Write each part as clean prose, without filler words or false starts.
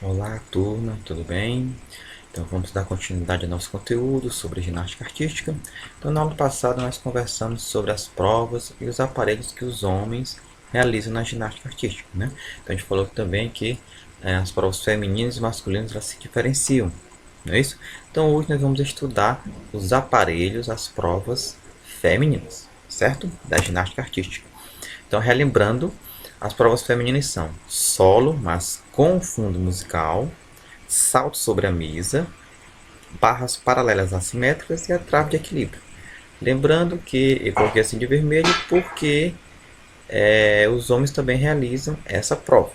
Olá, turma, tudo bem? Então vamos dar continuidade ao nosso conteúdo sobre ginástica artística. Então, na aula passada nós conversamos sobre as provas e os aparelhos que os homens realizam na ginástica artística, né? Então a gente falou também que as provas femininas e masculinas elas se diferenciam, não é isso? Então hoje nós vamos estudar os aparelhos, as provas femininas, certo? Da ginástica artística. Então, relembrando, as provas femininas são solo, mas com fundo musical, salto sobre a mesa, barras paralelas assimétricas e a trave de equilíbrio. Lembrando que eu coloquei assim de vermelho porque os homens também realizam essa prova,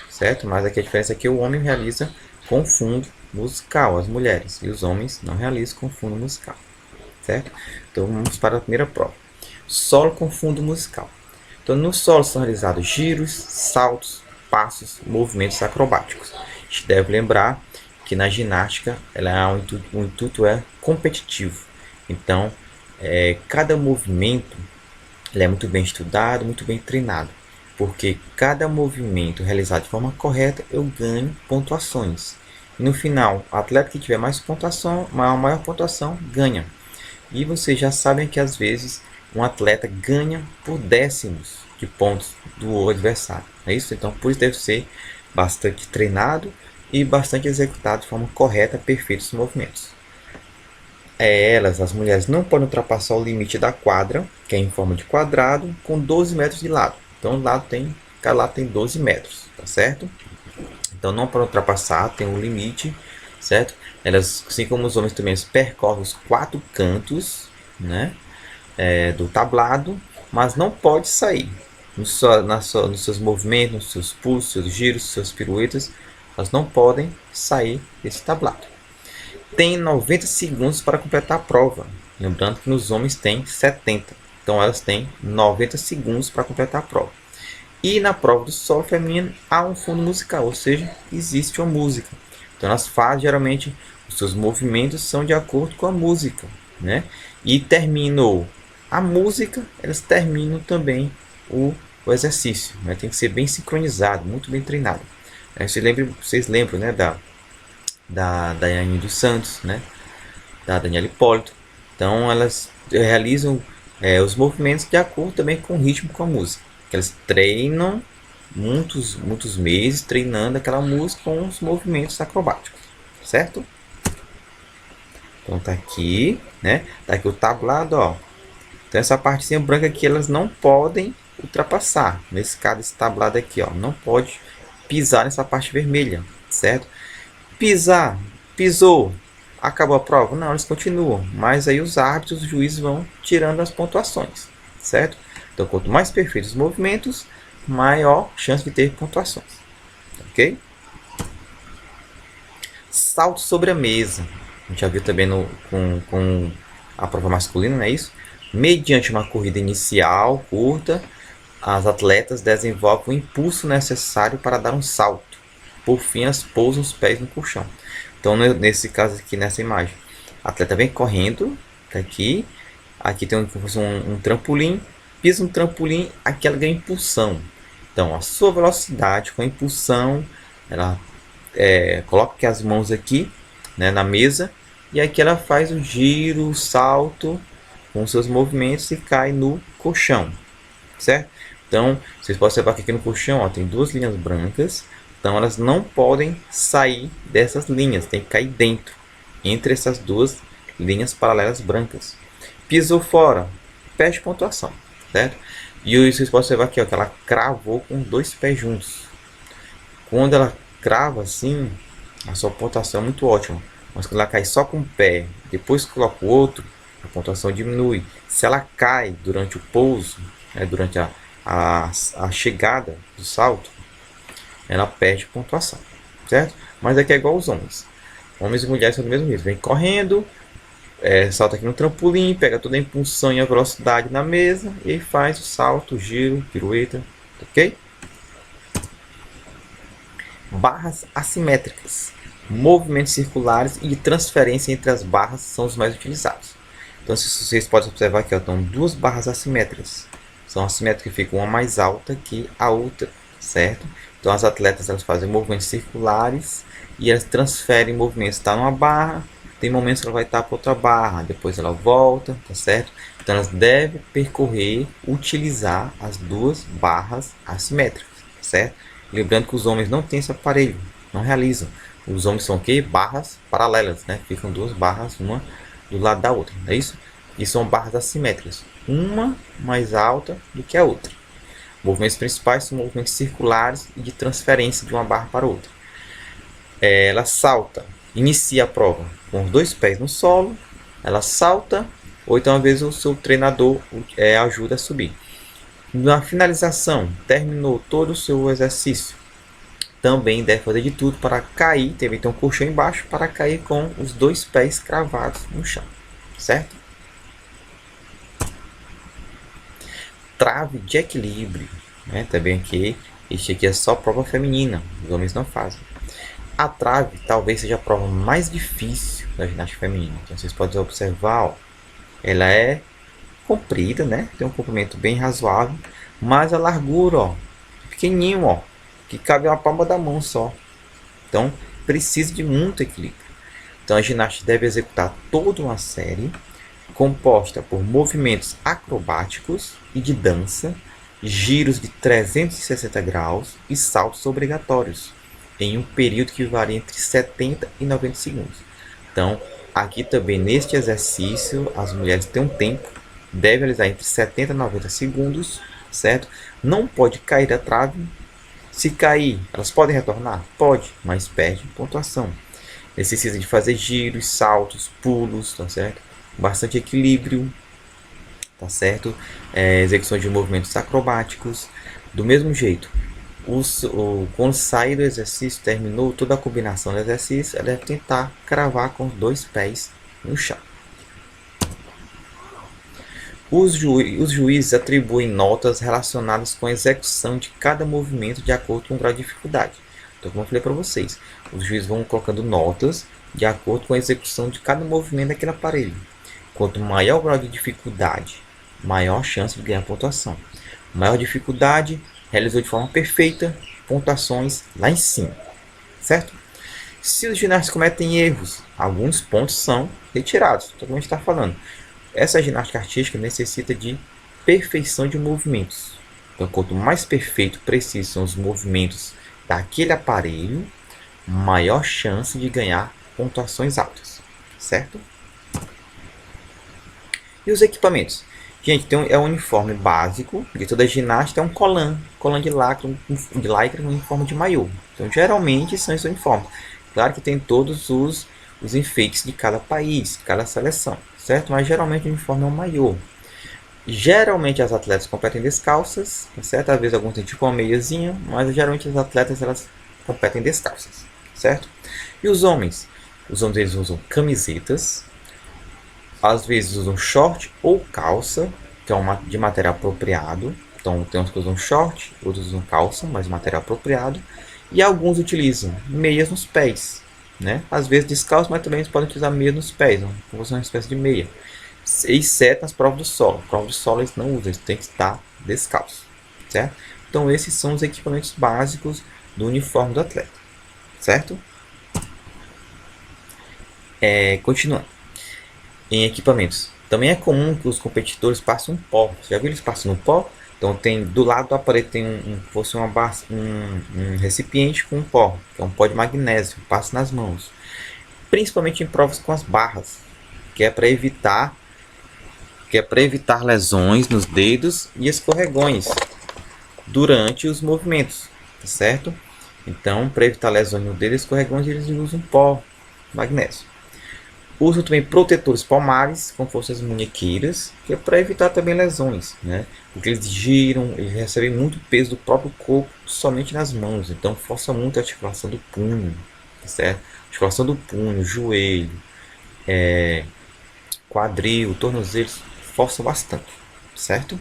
certo? Mas aqui a diferença é que o homem realiza com fundo musical, as mulheres, e os homens não realizam com fundo musical, certo? Então vamos para a primeira prova. Solo com fundo musical. Então, no solo são realizados giros, saltos, passos, movimentos acrobáticos. A gente deve lembrar que na ginástica o intuito é competitivo. Então, cada movimento ele é muito bem estudado, muito bem treinado. Porque cada movimento realizado de forma correta, eu ganho pontuações. E no final, o atleta que tiver mais pontuação, maior pontuação, ganha. E vocês já sabem que às vezes um atleta ganha por décimos de pontos do adversário. É isso? Então, por isso deve ser bastante treinado e bastante executado de forma correta, perfeita os movimentos. As mulheres, não podem ultrapassar o limite da quadra, que é em forma de quadrado, com 12 metros de lado. Então, cada lado tem 12 metros, tá certo? Então, não podem ultrapassar, tem um limite, certo? Elas, assim como os homens também, percorrem os 4 cantos, né, do tablado, mas não pode sair nos seus movimentos, nos seus pulsos, seus giros, seus piruetas, elas não podem sair desse tablado. Tem 90 segundos para completar a prova, lembrando que nos homens tem 70, então elas têm 90 segundos para completar a prova. E na prova do solo feminino há um fundo musical, ou seja, existe uma música. Então elas fazem geralmente os seus movimentos são de acordo com a música, né? E terminou a música, elas terminam também o exercício, né? Tem que ser bem sincronizado, muito bem treinado. Vocês lembram, né, da Daiane dos Santos, né? Da Daniela Hipólito. Então elas realizam os movimentos de acordo também com o ritmo, com a música. Elas treinam muitos meses treinando aquela música com os movimentos acrobáticos, certo? Então tá aqui, né? Tá aqui o tablado, ó. Então essa partezinha branca aqui elas não podem ultrapassar. Nesse caso, esse tablado aqui, ó, não pode pisar nessa parte vermelha, certo? Pisou, acabou a prova? Não, eles continuam. Mas aí os árbitros, os juízes vão tirando as pontuações, certo? Então, quanto mais perfeitos os movimentos, maior chance de ter pontuações, ok? Salto sobre a mesa. A gente já viu também com a prova masculina, não é isso? Mediante uma corrida inicial curta, as atletas desenvolvem o impulso necessário para dar um salto. Por fim, elas pousam os pés no colchão. Então, nesse caso aqui, nessa imagem, a atleta vem correndo, tá aqui tem um trampolim, pisa no trampolim, aqui ela ganha impulsão. Então, a sua velocidade com a impulsão, ela coloca aqui as mãos aqui, né, na mesa, e aqui ela faz o giro, o salto com seus movimentos e cai no colchão, certo? Então, vocês podem observar que aqui no colchão ó, tem duas linhas brancas, então elas não podem sair dessas linhas, tem que cair dentro, entre essas duas linhas paralelas brancas. Pisou fora, perde pontuação, certo? E vocês podem observar aqui ó, que ela cravou com dois pés juntos. Quando ela crava assim, a sua pontuação é muito ótima. Mas quando ela cai só com um pé, depois coloca o outro, a pontuação diminui. Se ela cai durante o pouso, né, durante a chegada do salto, ela perde pontuação, certo? Mas aqui é igual aos homens. Homens e mulheres são do mesmo jeito. Vem correndo, salta aqui no trampolim, pega toda a impulsão e a velocidade na mesa e faz o salto, o giro, pirueta, ok? Barras assimétricas, movimentos circulares e de transferência entre as barras são os mais utilizados. Então, se vocês podem observar aqui, ó, estão duas barras assimétricas. São assimétricas que ficam uma mais alta que a outra, certo? Então as atletas elas fazem movimentos circulares e elas transferem movimentos. Está numa barra, tem momentos que ela vai estar para outra barra, depois ela volta, tá certo? Então elas devem percorrer, utilizar as duas barras assimétricas, certo? Lembrando que os homens não têm esse aparelho, não realizam. Os homens são o quê? Barras paralelas, né? Ficam duas barras, uma do lado da outra, não é isso? E são barras assimétricas, uma mais alta do que a outra. Movimentos principais são movimentos circulares e de transferência de uma barra para outra. Ela salta, inicia a prova com os dois pés no solo, ela salta, ou então às vezes o seu treinador ajuda a subir. Na finalização, terminou todo o seu exercício, também deve fazer de tudo para cair, deve ter um colchão embaixo para cair com os dois pés cravados no chão, certo? Trave de equilíbrio, né? Também aqui, este aqui é só prova feminina, os homens não fazem. A trave talvez seja a prova mais difícil da ginástica feminina. Então vocês podem observar, ó, ela é comprida, né? Tem um comprimento bem razoável, mas a largura, ó, pequenininho, ó, que cabe uma palma da mão só. Então precisa de muito equilíbrio. Então a ginasta deve executar toda uma série composta por movimentos acrobáticos e de dança, giros de 360 graus e saltos obrigatórios, em um período que varia entre 70 e 90 segundos. Então, aqui também neste exercício, as mulheres têm um tempo, devem realizar entre 70 e 90 segundos, certo? Não pode cair da trave. Se cair, elas podem retornar? Pode, mas perde pontuação. Necessita de fazer giros, saltos, pulos, tá certo? Bastante equilíbrio, tá certo? Execução de movimentos acrobáticos. Do mesmo jeito, quando sair do exercício, terminou toda a combinação do exercício, ela deve tentar cravar com os dois pés no chão. Os juízes atribuem notas relacionadas com a execução de cada movimento de acordo com o grau de dificuldade. Então, como eu falei para vocês, os juízes vão colocando notas de acordo com a execução de cada movimento daquele aparelho. Quanto maior o grau de dificuldade, maior a chance de ganhar pontuação. Maior dificuldade, realizou de forma perfeita, pontuações lá em cima, certo? Se os ginastas cometem erros, alguns pontos são retirados. Então, como a gente está falando, essa ginástica artística necessita de perfeição de movimentos. Então, quanto mais perfeito, preciso são os movimentos daquele aparelho, maior chance de ganhar pontuações altas, certo? E os equipamentos? Gente, é um uniforme básico de toda ginástica, é um colã de lycra em forma de maiô. Então, geralmente são esses uniformes. Claro que tem todos os enfeites de cada país, cada seleção, certo? Mas geralmente o uniforme é um maiô. Geralmente as atletas competem descalças, certo? Às vezes alguns têm tipo uma meiazinha, mas geralmente as atletas elas competem descalças, certo? E os homens? Os homens eles usam camisetas, às vezes usam short ou calça, que é de material apropriado. Então tem uns que usam short, outros usam calça, mas de material apropriado. E alguns utilizam meias nos pés, né? Às vezes descalço, mas também eles podem utilizar meias nos pés, né? Como uma espécie de meia. Exceto nas provas do solo. Provas do solo eles não usam, eles têm que estar descalços, certo? Então esses são os equipamentos básicos do uniforme do atleta, certo? Continuando. Em equipamentos. Também é comum que os competidores passem um pó. Você já viu eles passando um pó? Então tem do lado do aparelho tem um recipiente com um pó, que é um pó de magnésio, passa nas mãos. Principalmente em provas com as barras, que é para evitar lesões nos dedos e escorregões durante os movimentos, tá certo? Então, para evitar lesões no dedo e escorregões, eles usam pó magnésio. Usam também protetores palmares, como fossem as munhequeiras, que é para evitar também lesões, né? Porque eles giram, eles recebem muito peso do próprio corpo somente nas mãos, então força muito a articulação do punho, tá certo? Articulação do punho, joelho, quadril, tornozelos, força bastante, certo?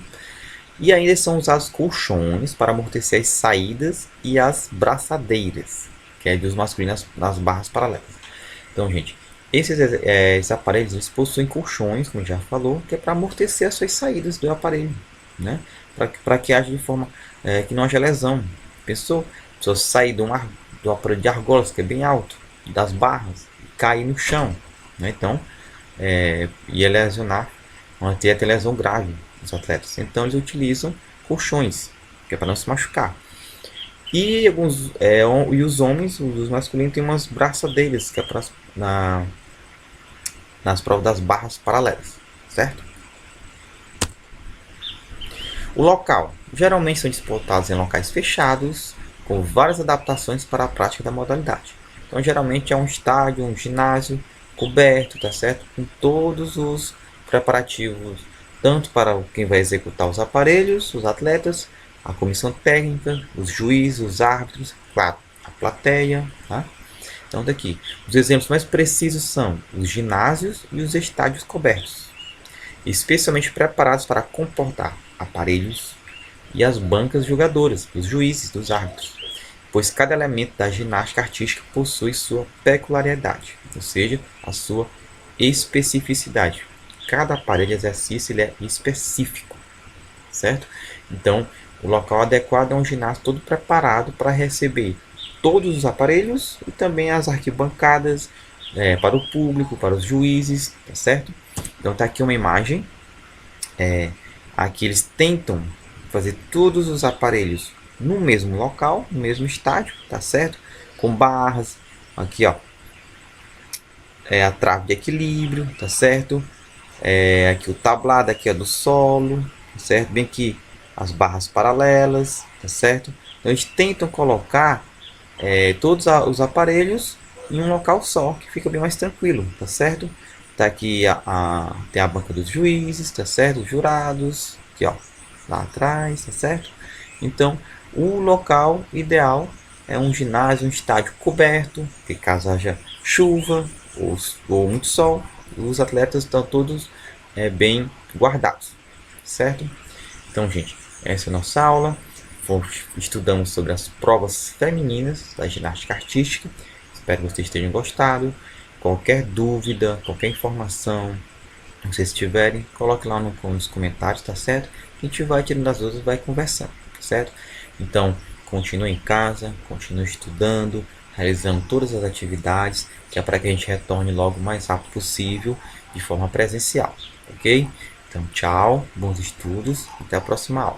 E ainda são usados colchões para amortecer as saídas e as braçadeiras, que é dos masculinos nas barras paralelas. Então, gente, esses aparelhos eles possuem colchões, como já falou, que é para amortecer as suas saídas do aparelho, né? Para que haja de forma que não haja lesão. Pensou? pessoa sair do aparelho de argolas, que é bem alto, das barras, cair no chão, né? Então, ia lesionar, ter até lesão grave nos atletas. Então, eles utilizam colchões, que é para não se machucar. E e os homens, os masculinos, têm umas braçadeiras, que é nas provas das barras paralelas, certo? O local. Geralmente são disputados em locais fechados, com várias adaptações para a prática da modalidade. Então, geralmente é um estádio, um ginásio coberto, tá certo? Com todos os preparativos, tanto para quem vai executar os aparelhos, os atletas, a comissão técnica, os juízes, os árbitros, claro, a plateia, tá? Então, daqui, os exemplos mais precisos são os ginásios e os estádios cobertos, especialmente preparados para comportar aparelhos e as bancas jogadoras, dos juízes, dos árbitros, pois cada elemento da ginástica artística possui sua peculiaridade, ou seja, a sua especificidade. Cada aparelho de exercício ele é específico, certo? Então, o local adequado é um ginásio todo preparado para receber todos os aparelhos e também as arquibancadas para o público, para os juízes, tá certo? Então tá aqui uma imagem. Aqui eles tentam fazer todos os aparelhos no mesmo local, no mesmo estádio, tá certo? Com barras, aqui ó, a trave de equilíbrio, tá certo? Aqui o tablado aqui é do solo, tá certo? Bem aqui as barras paralelas, tá certo? Então eles tentam colocar todos os aparelhos em um local só, que fica bem mais tranquilo, tá certo? Tá aqui tem a banca dos juízes, tá certo? Os jurados, aqui ó, lá atrás, tá certo? Então, o local ideal é um ginásio, um estádio coberto, que caso haja chuva ou muito sol, os atletas estão todos bem guardados, certo? Então, gente, essa é a nossa aula. Estudamos sobre as provas femininas da ginástica artística. Espero que vocês tenham gostado. Qualquer dúvida, qualquer informação que vocês tiverem, coloque lá nos comentários, tá certo? A gente vai tirando as dúvidas e vai conversando, tá certo? Então, continue em casa, continue estudando, realizando todas as atividades, que é para que a gente retorne logo o mais rápido possível de forma presencial, ok? Então, tchau, bons estudos, até a próxima aula.